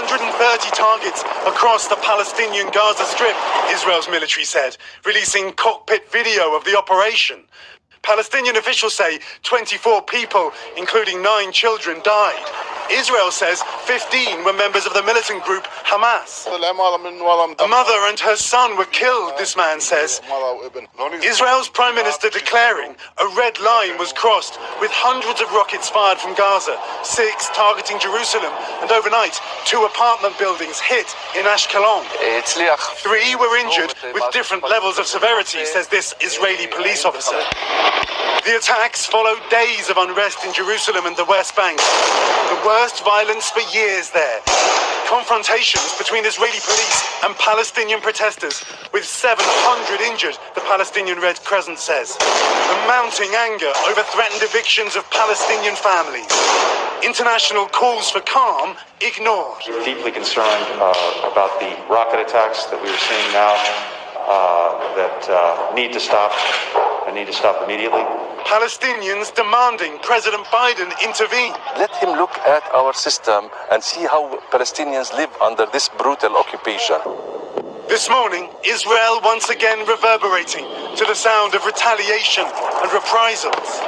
130 targets across the Palestinian Gaza Strip, Israel's military said, releasing cockpit video of the operation. Palestinian officials say 24 people, including 9 children, died. Israel says 15 were members of the militant group Hamas. A mother and her son were killed, this man says. Israel's prime minister declaring a red line was crossed with hundreds of rockets fired from Gaza, 6 targeting Jerusalem, and overnight 2 apartment buildings hit in Ashkelon. 3 were injured with different levels of severity, says this Israeli police officer. The attacks followed days of unrest in Jerusalem and the West Bank. The worst violence for years there. Confrontations between Israeli police and Palestinian protesters, with 700 injured, the Palestinian Red Crescent says. The mounting anger over threatened evictions of Palestinian families. International calls for calm ignored. Deeply concerned about the rocket attacks that we are seeing now that need to stop and need to stop immediately. Palestinians demanding President Biden intervene. Let him look at our system and see how Palestinians live under this brutal occupation. This morning, Israel once again reverberating to the sound of retaliation and reprisals.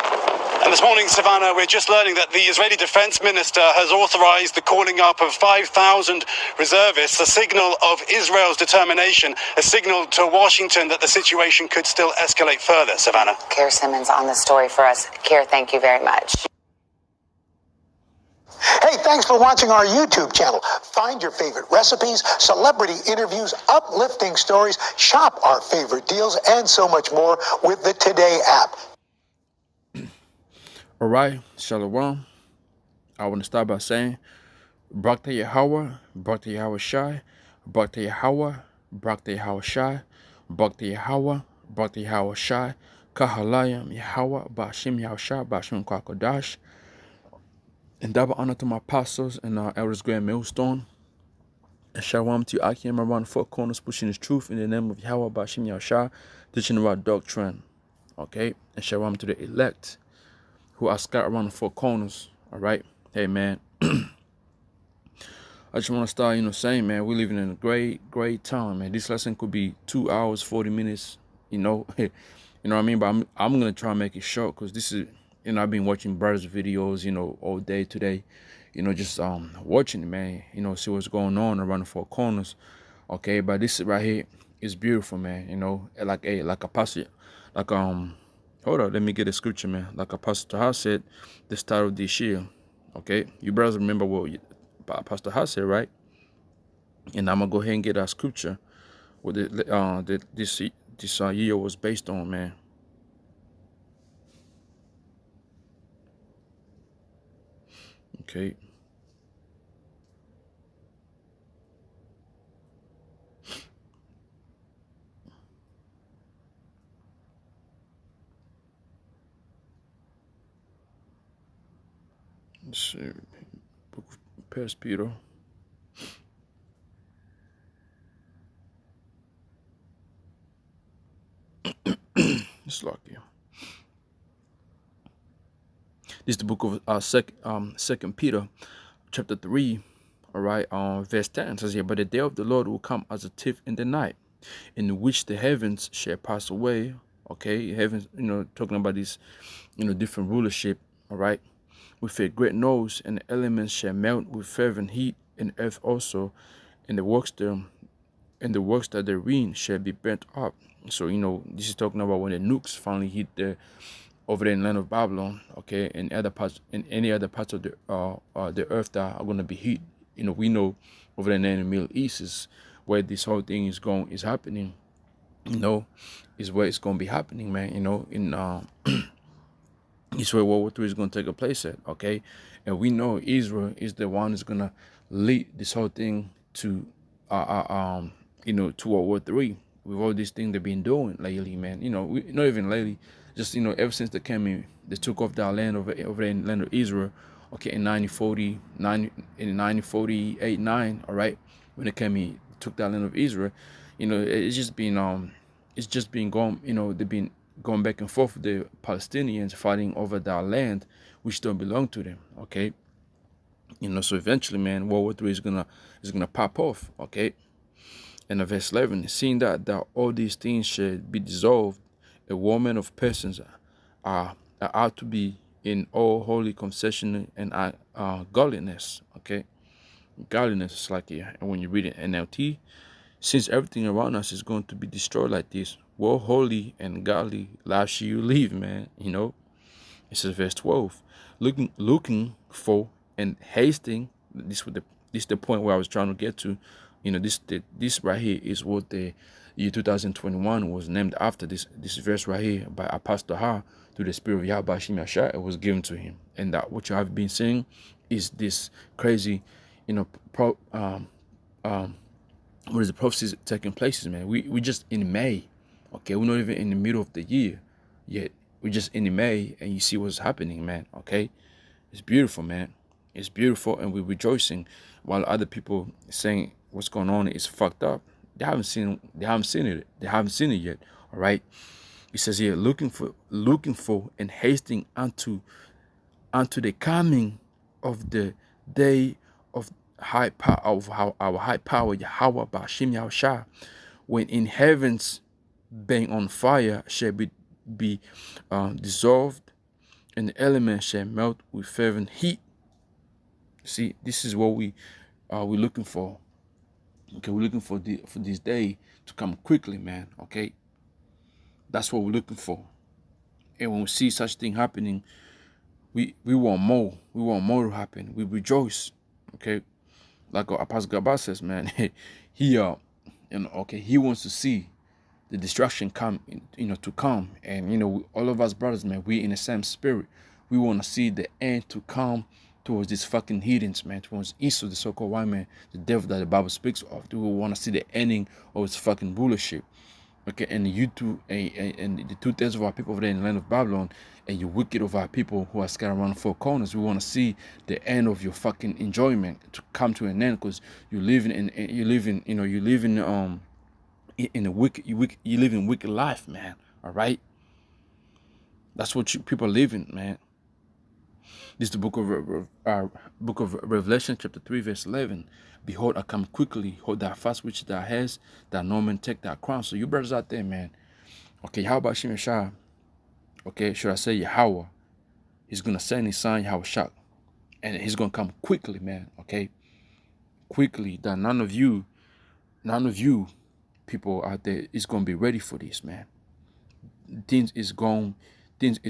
And this morning, Savannah, we're just learning that the Israeli Defense Minister has authorized the calling up of 5,000 reservists, a signal of Israel's determination, a signal to Washington that the situation could still escalate further. Savannah. Keir Simmons on the story for us. Keir, thank you very much. Hey, thanks for watching our YouTube channel. Find your favorite recipes, celebrity interviews, uplifting stories, shop our favorite deals, and so much more with the Today app. All right, Shalom. I want to start by saying, Barak YAHAWAH, Barak YAHAWASHI, Barak YAHAWAH, Barak YAHAWASHI, Barak YAHAWAH, Barak YAHAWASHI, Kahalayam YAHAWAH, Bashim Yahushua, Bashim Kwakodash. And double honor to my apostles and elders Grand Millstone. And shalom to you. I came around the 4 corners pushing his truth in the name of Yahweh, Bashim Yahushua, teaching about doctrine. Okay? And shalom to the elect who are scattered around the 4 corners. All right? Hey, man. I just want to start, saying, man, we're living in a great time, man. This lesson could be 2 hours, 40 minutes, you know what I mean? But I'm going to try and make it short because this is, I've been watching brothers' videos, all day today, just watching it, man, see what's going on around the 4 corners. Okay, but this right here is beautiful, man, like a pastor, hold up, let me get a scripture, man. Like Apostle Taha said, the start of this year. Okay, you brothers remember what Pastor Ha said, right? And I'm gonna go ahead and get our scripture what this year was based on, man. Okay. Let's see. Book of First Peter. It's lucky. This is the book of Second Peter, chapter 3. All right, verse 10 says here, but the day of the Lord will come as a thief in the night, in which the heavens shall pass away. Okay, heavens, talking about this, different rulership. All right. With a great noise, and the elements shall melt with fervent heat, and earth also, and the works that therein shall be burnt up. So this is talking about when the nukes finally hit over there in the land of Babylon, okay, and any other parts of the earth that are going to be hit. We know over there in the Middle East is where this whole thing is happening. Is where it's going to be happening, man. In it's where World War III is going to take place at, okay? And we know Israel is the one who's going to lead this whole thing to, to World War III. With all these things they've been doing lately, man. Not even lately, just, ever since they came in, they took off that land over in the land of Israel, okay, in 1948, 9, all right? When they came in, took that land of Israel, it's just been going, they've been going back and forth with the Palestinians fighting over that land which don't belong to them, okay? You know, so eventually, man, World War III is gonna pop off, okay? And in verse 11, seeing that all these things should be dissolved, a woman of persons are ought to be in all holy concession and godliness, okay? Godliness is like, yeah, and when you read it NLT, since everything around us is going to be destroyed like this, what holy and godly life should you live, man? You know, it says verse 12, looking for and hasting. This is the point where I was trying to get to. You know, this right here is what the year 2021 was named after. This verse right here by Apostle Ha, through the Spirit of YAHAWAH, it was given to him, and that what you have been seeing is this crazy, you know, what is the prophecies taking places, man? We just in May, okay? We're not even in the middle of the year yet. We're just in May, and you see what's happening, man. Okay, it's beautiful, man. It's beautiful, and we're rejoicing, while other people saying what's going on is fucked up. They haven't seen it. They haven't seen it yet. All right. It says here, looking for and hasting unto the coming of the day of high power of our high power Yahawah Bashim Yahushua, when in heavens being on fire shall be dissolved, and the elements shall melt with fervent heat. See, this is what we're looking for. Okay, we're looking for this day to come quickly, man. Okay, that's what we're looking for. And when we see such thing happening, we want more. We want more to happen. We rejoice. Okay, like Apostle Gabba says, man, he he wants to see the destruction come, to come. And all of us brothers, man, we in the same spirit. We want to see the end to come towards these fucking heathens, man, towards Esau, the so-called white man, the devil that the Bible speaks of. We want to see the ending of his fucking rulership. Okay, and you two, and the 2/3 of our people over there in the land of Babylon, and you wicked of our people who are scattered around the four corners. We want to see the end of your fucking enjoyment to come to an end, because you live in a wicked life, man. All right, that's what people are living, man. This is the book of Revelation, chapter 3, verse 11. Behold, I come quickly. Hold that fast which thou hast, that no man take that crown. So you brothers out there, man. Okay, how about Shimashah? Okay, should I say Yahawah? He's gonna send his son Yahushua, and he's gonna come quickly, man. Okay, quickly. That none of you people out there is gonna be ready for this, man. Things is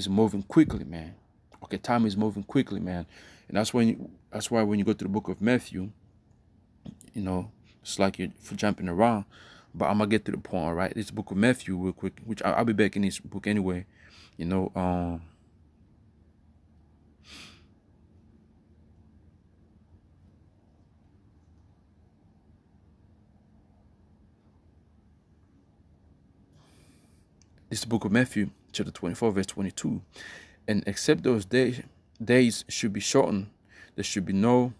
moving quickly, man. Okay, time is moving quickly, man. And that's why when you go to the book of Matthew, it's like you're jumping around. But I'm gonna get to the point, all right? This book of Matthew real quick, which I'll be back in this book anyway. This is the book of Matthew, chapter 24, verse 22. And except those days should be shortened, there should no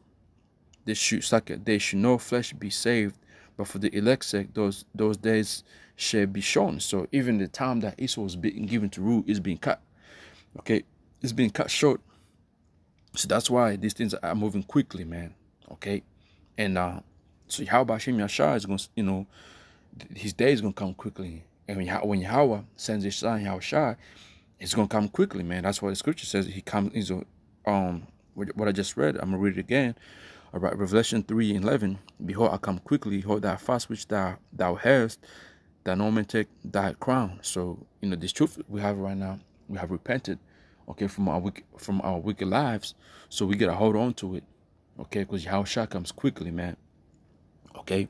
flesh be saved, but for the elect's sake, those days shall be shortened. So even the time that Esau was being given to rule is being cut. Okay, it's being cut short. So that's why these things are moving quickly, man. Okay, and so Yahawah Hashem Yahshua is going, his day is going to come quickly. And when Yahweh sends his son Yahushua, it's going to come quickly, man. That's why the scripture says he comes. What I just read, I'm going to read it again. All right, Revelation 3:11. Behold, I come quickly. Hold that fast which thou hast, that no man take thy crown. So, this truth we have right now, we have repented, okay, from our wicked lives. So we got to hold on to it, okay, because Yahushua comes quickly, man. Okay,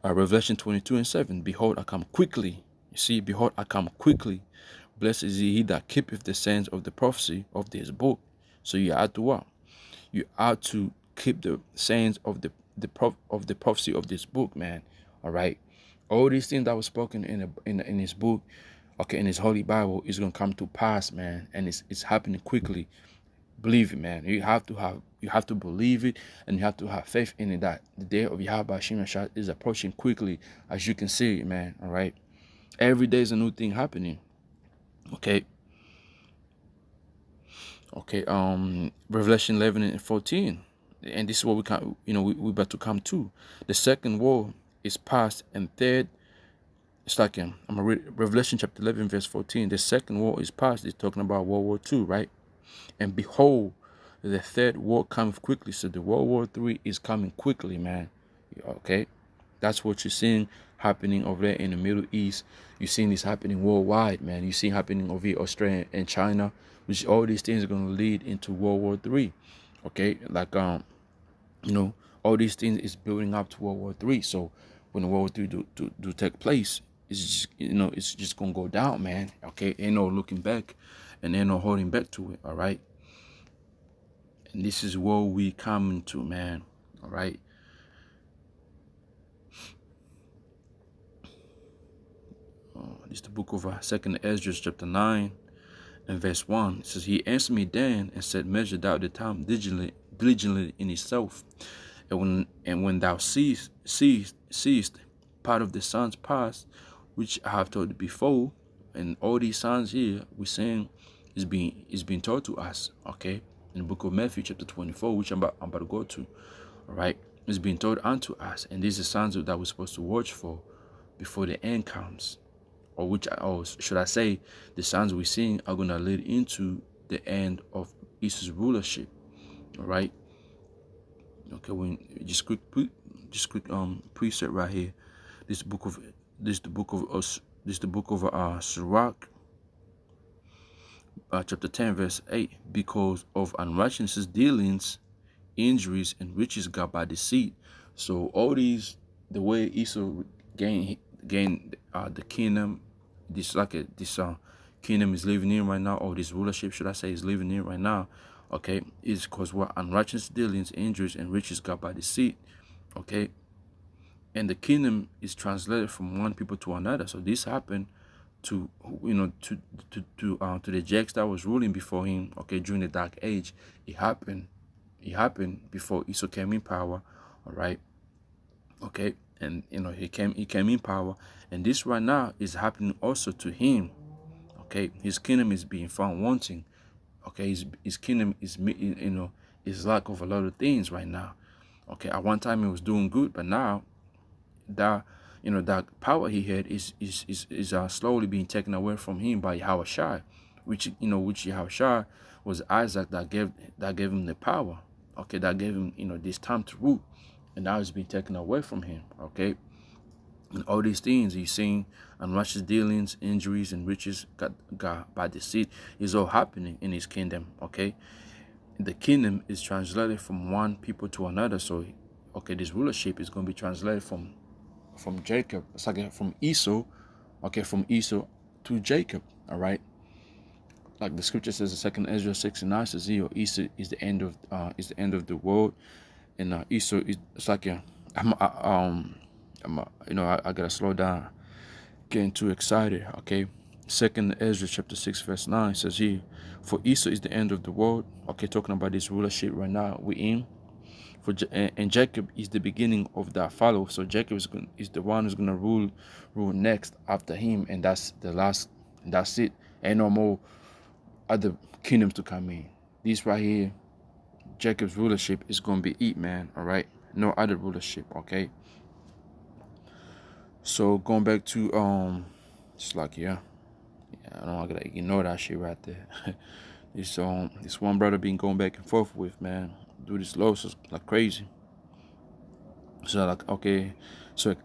Revelation 22:7. Behold, I come quickly. You see, behold, I come quickly. Blessed is he that keepeth the sayings of the prophecy of this book. So you have to what? You have to keep the sayings of the prophecy of this book, man. All right, all these things that were spoken in his book, okay, in his holy Bible, is gonna come to pass, man, and it's happening quickly. Believe it, man. You have to believe it, and you have to have faith in it, that the day of Yahawah Shimashah is approaching quickly, as you can see, man. All right, every day is a new thing happening. Okay. Revelation 11:14. and this is what we can, we about to come to. The second war is past, and third, it's like I'm gonna read Revelation chapter 11 verse 14. The second war is past. It's talking about World War II, right? And behold, the third war cometh quickly. So the World War III is coming quickly, man. Okay, that's what you're seeing happening over there in the Middle East. You're seeing this happening worldwide, man. You see happening over here, Australia and China, which all these things are going to lead into World War III. Okay, like all these things is building up to World War III. So when the World War III do take place, it's just, it's just gonna go down, man. Okay, ain't no looking back, and ain't no holding back to it. All right, and this is where we coming to, man. All right. This is the book of 2nd Ezra chapter 9 and verse 1. It says, he answered me then and said, measure thou the time diligently in itself, and when thou seest part of the signs past, which I have told before, and all these signs here we're saying is being told to us, okay, in the book of Matthew chapter 24, which I'm about to go to. All right, it's being told unto us, and these are signs that we're supposed to watch for before the end comes. Or should I say, the signs we're seeing are going to lead into the end of Esau's rulership. All right. Okay. When just quick precept right here. This is the book of Sirach, chapter 10 verse 8. Because of unrighteousness dealings, injuries, and riches got by deceit. So all these, the way Esau gained the kingdom, this kingdom is living in right now, or this rulership, should I say, is living in right now, okay, is because what unrighteous dealings, injuries, and riches got by deceit, okay, and the kingdom is translated from one people to another. So this happened to the Jakes that was ruling before him, okay, during the dark age. It happened before Esau came in power, all right, okay. And he came in power, and this right now is happening also to him. Okay, his kingdom is being found wanting. Okay, his kingdom is lack of a lot of things right now. Okay, at one time he was doing good, but now that that power he had is slowly being taken away from him by YAHAWASHI, which YAHAWASHI was Isaac that gave him the power. Okay, that gave him this time to rule. And now it's been taken away from him, okay? And all these things he's seen, unrighteous dealings, injuries, and riches got by deceit, is all happening in his kingdom, okay? The kingdom is translated from one people to another. So, okay, this rulership is going to be translated from Jacob. It's like from Esau, okay, from Esau to Jacob, all right? Like the scripture says in 2nd Ezra 6:9 says, Esau is the end of the world. And Esau, it's like I gotta slow down, getting too excited. Okay, 2nd Ezra chapter 6 verse 9 says here, for Esau is the end of the world. Okay, talking about this rulership right now we in. And Jacob is the beginning of that follow. So Jacob is the one who's gonna rule next after him, and that's the last. And that's it. Ain't no more other kingdoms to come in. This right here, Jacob's rulership is going to be it, man. All right, no other rulership. Okay, so going back to it's like I gotta ignore that shit right there. this one brother been going back and forth with, man, do this losses like crazy. So like, okay, so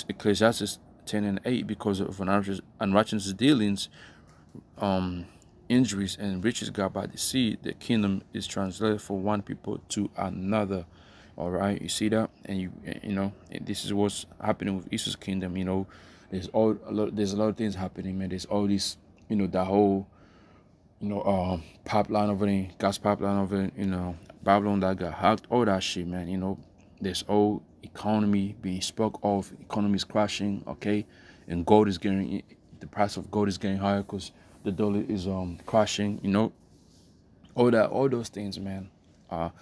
Ecclesiastes 10:8, because of unrighteous dealings, injuries, and riches got by deceit, the kingdom is translated from one people to another. All right, you see that? And this is what's happening with Esau's kingdom. There's a lot of things happening, man. There's all this, the whole pipeline over there, gas pipeline over there, Babylon that got hacked, all that shit, man. There's all economy being spoke of, economy is crashing, okay, and the price of gold is getting higher because the dollar is crashing, all those things, man, are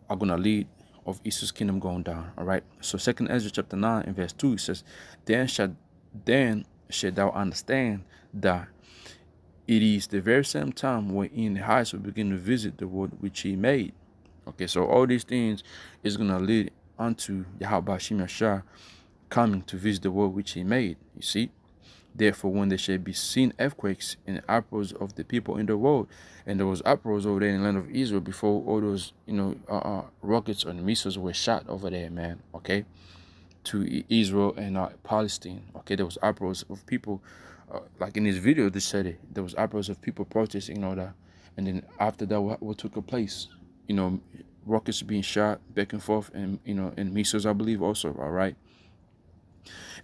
gonna lead of Esau's kingdom going down. All right. So 2nd Ezra chapter 9 and verse 2 says, then shalt thou understand that it is the very same time wherein the highest will begin to visit the world which he made. Okay, so all these things is gonna lead unto Yahawah Shah coming to visit the world which he made. You see? Therefore, when there shall be seen earthquakes and uproars of the people in the world, and there was uproars over there in the land of Israel before all those, rockets and missiles were shot over there, man. Okay, to Israel and Palestine. Okay, there was uproars of people, like in this video, they said it. There was uproars of people protesting and all that, and then after that, what took place? Rockets being shot back and forth, and and missiles, I believe, also. All right.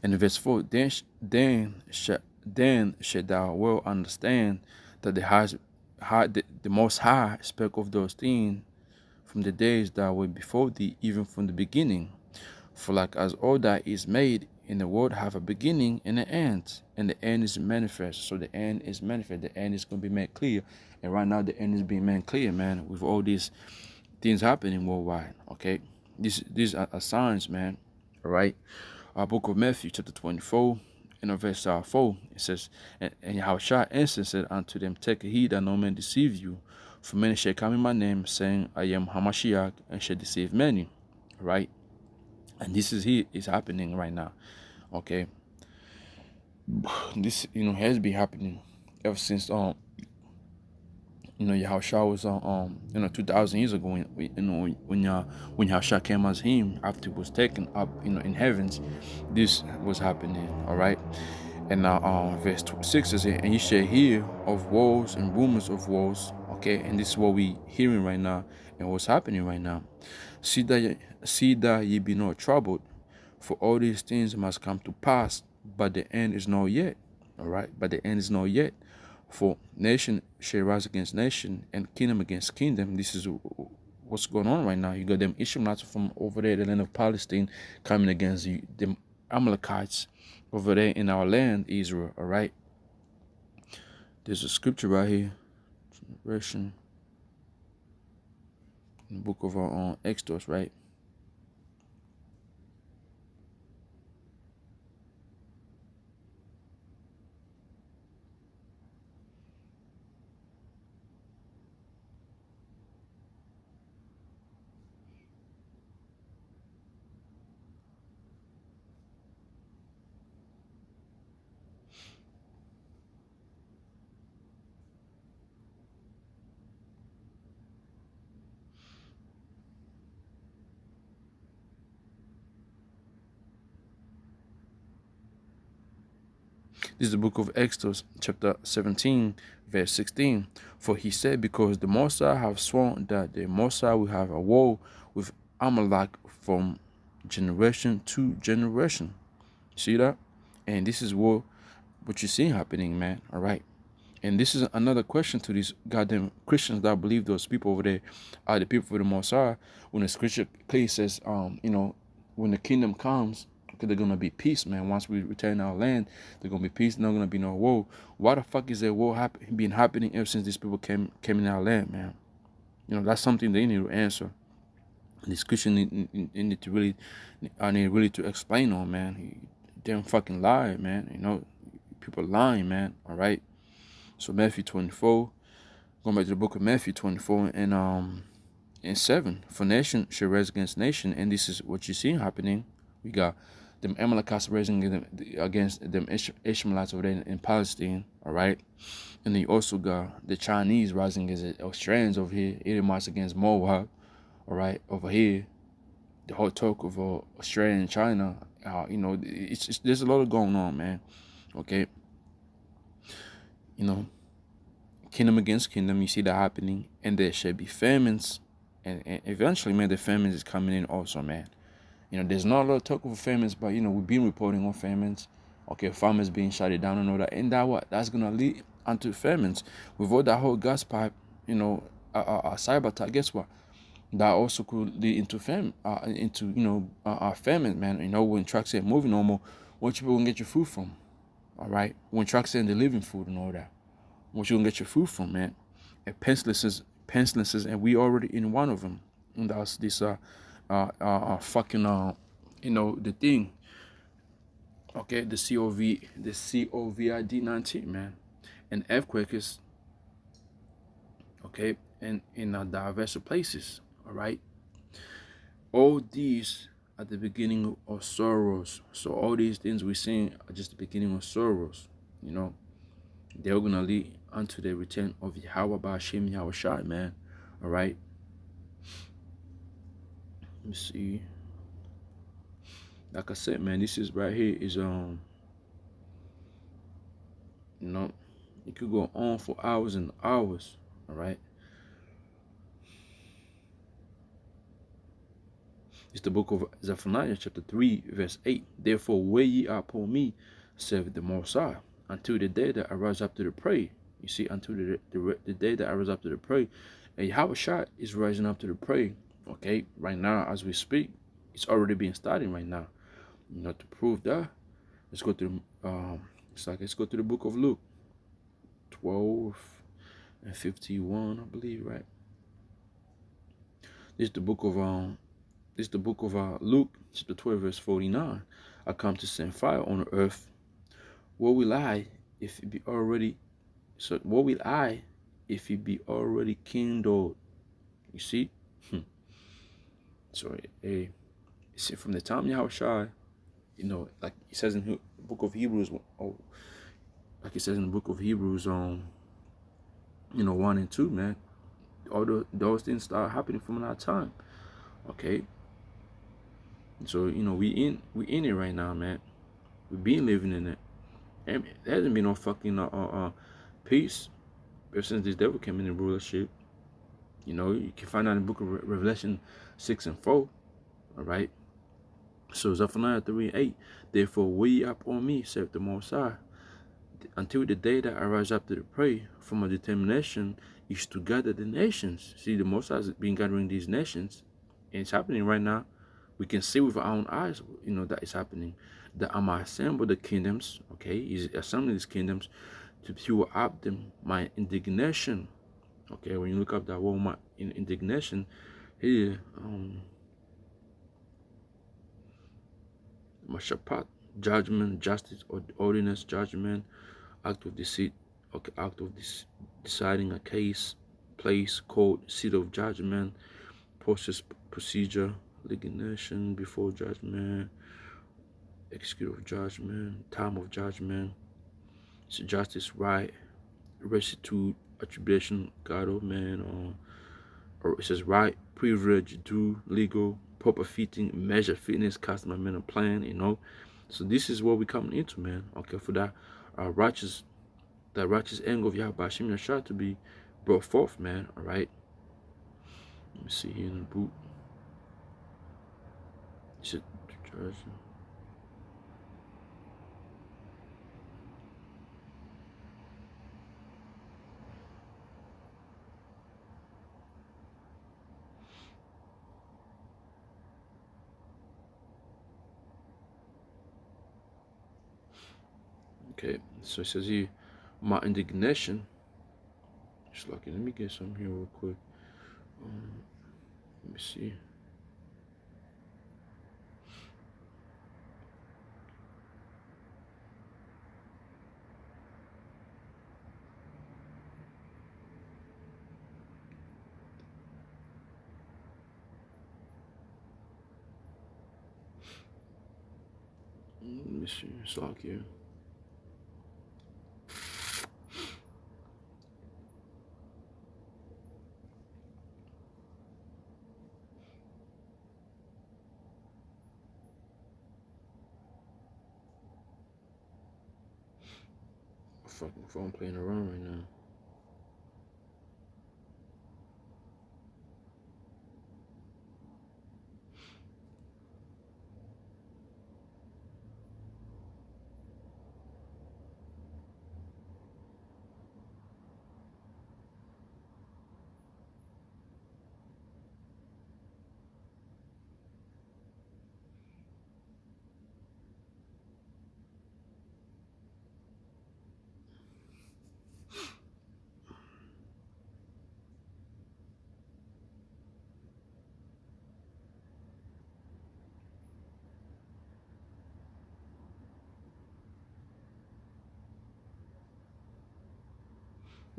And in verse 4, then should thou well understand that the Most High spake of those things from the days that were before thee, even from the beginning. For like as all that is made in the world have a beginning and an end, and the end is manifest. So the end is manifest. The end is going to be made clear. And right now the end is being made clear, man, with all these things happening worldwide. Okay, these are signs, man. All right. Book of Matthew, chapter 24, in verse 4, it says, and Yahushua answered said unto them, take heed that no man deceive you, for many shall come in my name, saying, I am Hamashiach, and shall deceive many. Right? And this is happening right now. Okay. This has been happening ever since Yahushua was 2,000 years ago when Yahushua came as him after he was taken up in heavens. This was happening. All right. And now verse 6 says, and ye shall hear of wars and rumors of wars. Okay, and this is what we hearing right now and what's happening right now. See that ye be not troubled, for all these things must come to pass, but the end is not yet. All right, but the end is not yet. For nation shall rise against nation, and kingdom against kingdom. This is what's going on right now. You got them Ishmaelites from over there, the land of Palestine, coming against the Amalekites over there in our land, Israel. All right. There's a scripture right here, version in the book of Exodus, right? This is the book of Exodus, chapter 17, verse 16. For he said, because the Mosai have sworn that the Mosai will have a war with Amalek from generation to generation. See that? And this is what you see happening, man. All right. And this is another question to these goddamn Christians that believe those people over there are the people of the Mosai. When the scripture clearly says, when the kingdom comes, there's going to be peace, man. Once we return our land, there's going to be peace. Not going to be no war. Why the fuck is there war been happening ever since these people came in our land, man? That's something they need to answer. And this Christian need to really to explain on, man. He damn fucking lie, man. People lying, man. All right. So Matthew 24, going back to the book of Matthew 24 and 7. For nation shall rise against nation, and this is what you see happening. We got them Amalekites raising against them Ishmaelites over there in Palestine, all right? And then you also got the Chinese rising against Australians over here, Edomites against Moab, all right, over here. The whole talk of Australia and China, there's a lot of going on, man, okay? Kingdom against kingdom, you see that happening, and there shall be famines, and eventually, man, the famines is coming in also, man. There's not a lot of talk of famines, but, we've been reporting on famines. Okay, farmers being shut down and all that. And that's going to lead onto famines. With all that whole gas pipe, cyber attack, guess what? That also could lead into famine, man. When trucks ain't moving no more, what you going to get your food from? All right? When trucks ain't delivering food and all that, what you going to get your food from, man? And pestilences, and we already in one of them. And that's this, the thing, okay, the COVID-19, man, and earthquakes, okay, and in diverse places, All right. All these are the beginning of sorrows. So all these things we're seeing are just the beginning of sorrows. You know, they're gonna lead unto the return of YAHAWAH WA YAHAWASHI, man. All right. Let me see. Like I said, man, this is right here is you know, it could go on for hours and hours. All right. It's the book of Zephaniah, chapter 3, verse 8. Therefore, wait ye upon me, saith the Most High, until the day that I rise up to the prey. You see, until the day that I rise up to the prey. And YAHAWASHI is rising up to the prey. Okay, right now, as we speak, it's already been starting right now. You know, to prove that, let's go to let's go to the book of Luke 12 and 51, I believe, right? This is the book of Luke, chapter 12, verse 49. I come to send fire on the earth. What will I if it be already kindled? You see? So see, from the time YAHAWASHI, you know, like it says in the book of Hebrews, like it says in the book of Hebrews, you know, 1 and 2, man. All those things start happening from that time. Okay. So, you know, we in it right now, man. We been living in it. And there hasn't been no fucking peace ever since this devil came in rulership. You know, you can find out in the book of Revelation 6 and 4. All right. So Zephaniah 3 and 8. Therefore, wait up on me, saith the Most High, until the day that I rise up to the prey. From a determination is to gather the nations. See, the Most High has been gathering these nations, and it's happening right now. We can see with our own eyes, you know, that is happening. That I might assemble the kingdoms, okay? He's assembling these kingdoms to fuel up my indignation. Okay, when you look up that word, my indignation, here, Mashapat, judgment, justice, ordinance, judgment, act of deceit, okay, act of deciding a case, place, court, seat of judgment, process, procedure, litigation before judgment, execute of judgment, time of judgment, so justice, right, restitute, attribution, God of man, or it says right, privilege, due, legal, proper fitting, measure, fitness, customer, manner, plan, you know. So this is what we're coming into, man. Okay, for that righteous anger of Yahweh Hashem Yashar to be brought forth, man. All right. Let me see here in the book. Is it judge? Okay, so it says here, my indignation. Just like, let me get some here real quick. Let me see. Let me see. It's like here. Fucking phone playing around right now.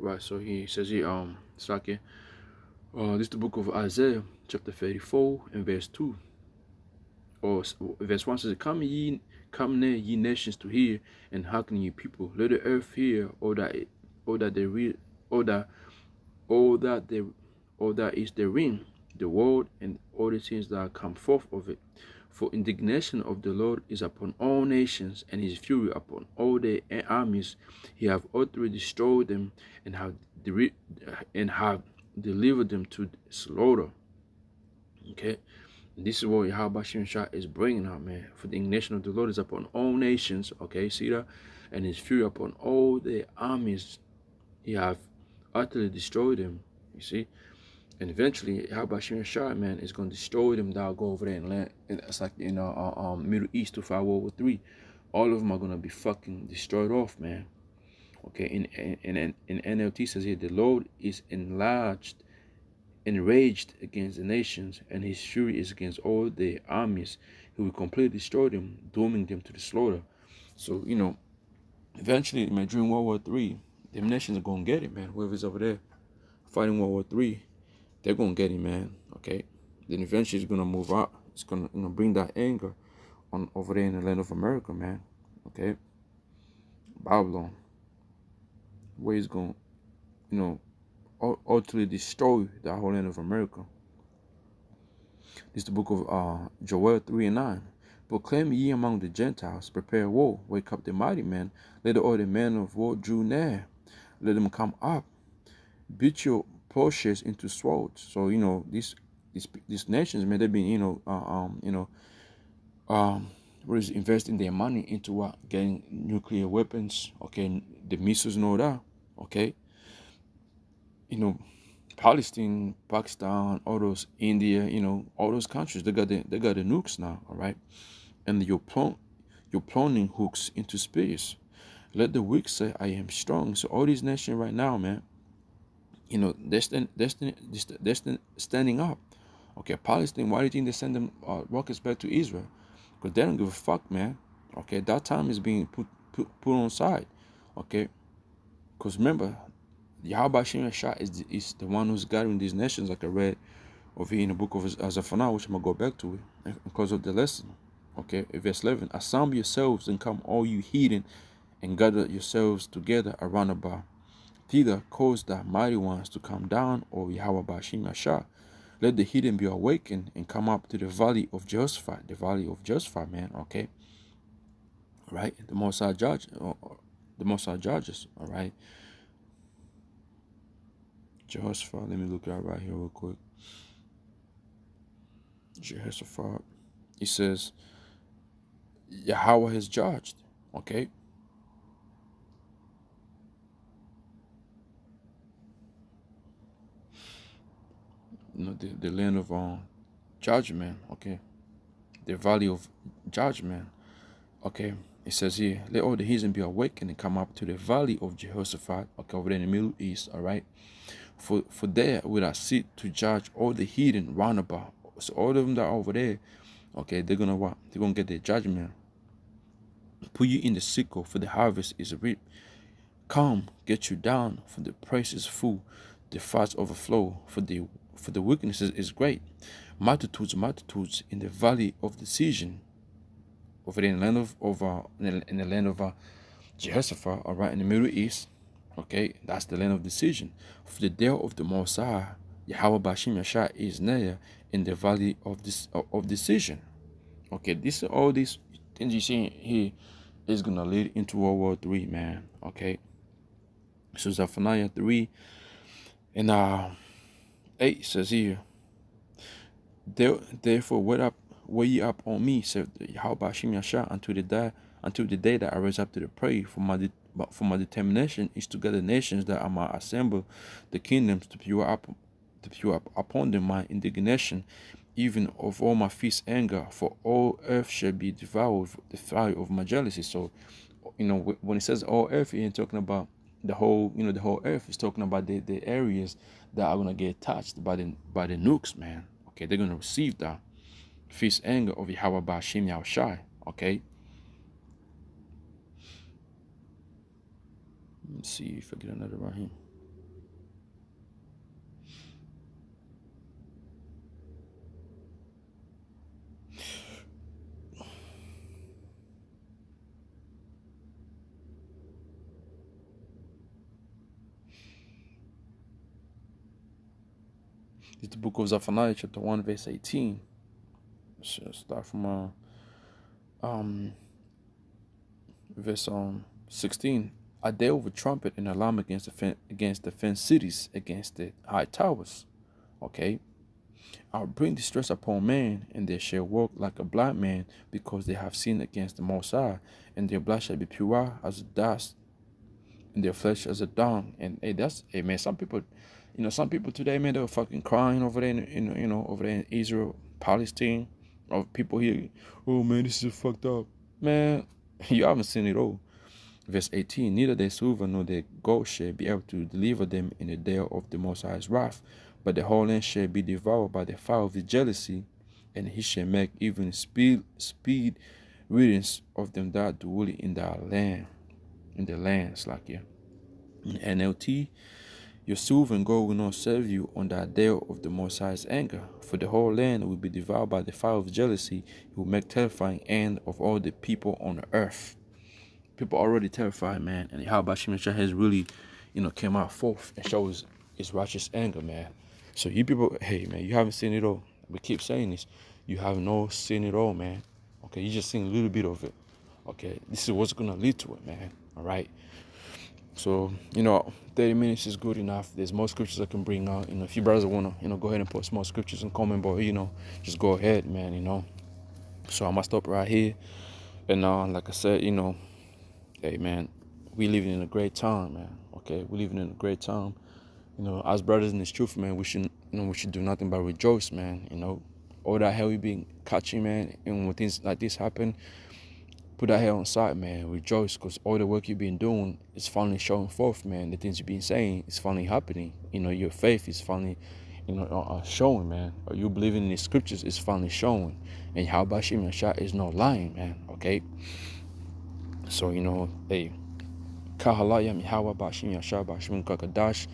Right, so he says he Sake, This is the book of Isaiah, chapter 34, and verse 2. Or verse 1 says, come near, ye nations, to hear, and hearken, ye people. Let the earth hear, all that they read, all that is therein, the world and all the things that come forth of it. For indignation of the Lord is upon all nations, and his fury upon all their armies. He have utterly destroyed them, and have delivered them to slaughter. Okay, this is what YAHAWAH is bringing out, man. For the indignation of the Lord is upon all nations. Okay, see that, and his fury upon all their armies. He have utterly destroyed them. You see. And eventually, YAHAWAH, man, is going to destroy them. That'll go over there and land. It's like in Middle East to fight World War III. All of them are going to be fucking destroyed off, man. Okay, in NLT says here, the Lord is enraged against the nations, and his fury is against all their armies. He will completely destroy them, dooming them to the slaughter. So, eventually, man, during World War III, them nations are going to get it, man. Whoever's over there fighting World War III. They're gonna get him, man. Okay. Then eventually it's gonna move out. It's gonna bring that anger on over there in the land of America, man. Okay. Babylon, where he's gonna, ultimately destroy the whole land of America. This is the book of Joel 3:9. Proclaim ye among the Gentiles, prepare war, wake up the mighty men, let all the men of war draw near, let them come up, beat your plowshares into swords. So these nations, man, they've been what is investing their money into what? Getting nuclear weapons, okay, the missiles and all that, okay. Palestine, Pakistan, all those, India, all those countries, they got the nukes now, all right, and you're planting hooks into space. Let the weak say, I am strong. So all these nations right now, man, they're standing up. Okay, Palestine, why do you think they send them rockets back to Israel? Because they don't give a fuck, man. Okay, that time is being put on side. Okay, because remember, YAHAWAH is the one who's gathering these nations, like I read over here in the book of Zephaniah, which I'm going to go back to it because of the lesson. Okay, verse 11, assemble yourselves and come, all you heathen, and gather yourselves together around about. Thither cause the mighty ones to come down, O YAHAWAH. Let the heathen be awakened and come up to the valley of Jehoshaphat, man. Okay, all right. The Most High judges. All right. Jehoshaphat. Let me look it up right here real quick. Jehoshaphat. He says, Yahweh has judged. Okay. The land of judgment. Okay. The valley of judgment. Okay. It says here, let all the heathen be awakened and come up to the valley of Jehoshaphat. Okay, over there in the Middle East. All right. For there will I sit to judge all the heathen round about. So all of them that are over there, okay, they're gonna what? They're gonna get their judgment. Put you in the sickle, for the harvest is reaped. Come, get you down, for the price is full, the fats overflow, for the wickedness is great. Multitudes in the valley of decision. Over there in the land of Jehoshaphat, all right, in the Middle East. Okay, that's the land of decision. For the day of the Most High, YAHAWAH is near in the valley of decision. Okay, all these things you see here is gonna lead into World War III, man. Okay, so Zephaniah 3 and 8 says here, therefore wait ye up on me, said YAHAWAH, until the day that I raise up to the prey. For my determination is to gather nations, that I might assemble the kingdoms, to pour up upon them my indignation, even of all my fierce anger. For all earth shall be devoured with the fire of my jealousy. So, when it says all earth, he ain't talking about the whole earth. It's talking about the areas that are gonna get touched by the nukes, man. Okay, they're gonna receive that fierce anger of YAHAWAH. Okay. Let's see if I get another right here. It's the book of Zephaniah, chapter 1, verse 18. So start from verse 16. A day of a trumpet and alarm against the fenced cities, against the high towers. Okay. I'll bring distress upon man, and they shall walk like a blind man, because they have sinned against the Most High, and their blood shall be pure as dust, and their flesh as a dung. And hey, that's, hey man, some people, some people today, man, they're fucking crying over there over there in Israel, Palestine, or people here, oh man, this is fucked up. Man, you haven't seen it all. Verse 18, neither their silver nor their gold shall be able to deliver them in the day of the Most High's wrath, but the whole land shall be devoured by the fire of his jealousy, and he shall make even speed riddance of them that dwell in the lands, like here. In NLT, your silver and gold will not serve you on that day of the Most High's anger, for the whole land will be devoured by the fire of jealousy. He will make terrifying end of all the people on the earth. People are already terrified, man, and Yahawah Shimon has really, came out forth and shows his righteous anger, man. So you people, hey, man, you haven't seen it all. We keep saying this. You have not seen it all, man. Okay, you just seen a little bit of it. Okay, this is what's going to lead to it, man. All right. So, 30 minutes is good enough. There's more scriptures I can bring out. If you brothers want to, go ahead and post more scriptures and comment, but, just go ahead, man, So I'm going to stop right here. And like I said, hey, man, we living in a great time, man. Okay, we living in a great time. As brothers in this truth, man, we should do nothing but rejoice, man. All that hell we been catching, man, and when things like this happen, put that hell on side, man. Rejoice, because all the work you've been doing is finally showing forth, man. The things you've been saying is finally happening. Your faith is finally, showing, man. Or you believing in the scriptures is finally showing. And Yahawah Shimon is not lying, man. Okay. So hey, Kahalayam Yahawah Bashim Yashar Bashim Kakadash.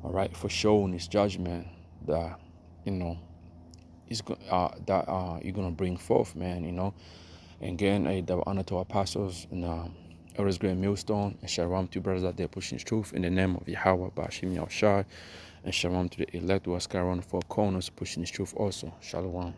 All right, for showing his judgment that is that you're gonna bring forth, man. And again, the honor to our apostles and Elders Great Millstone, and shalom to brothers out there pushing the truth in the name of Yahawah Bashim Yashar, and shalom to the elect who are scattered around the four corners pushing his truth also. Shalom.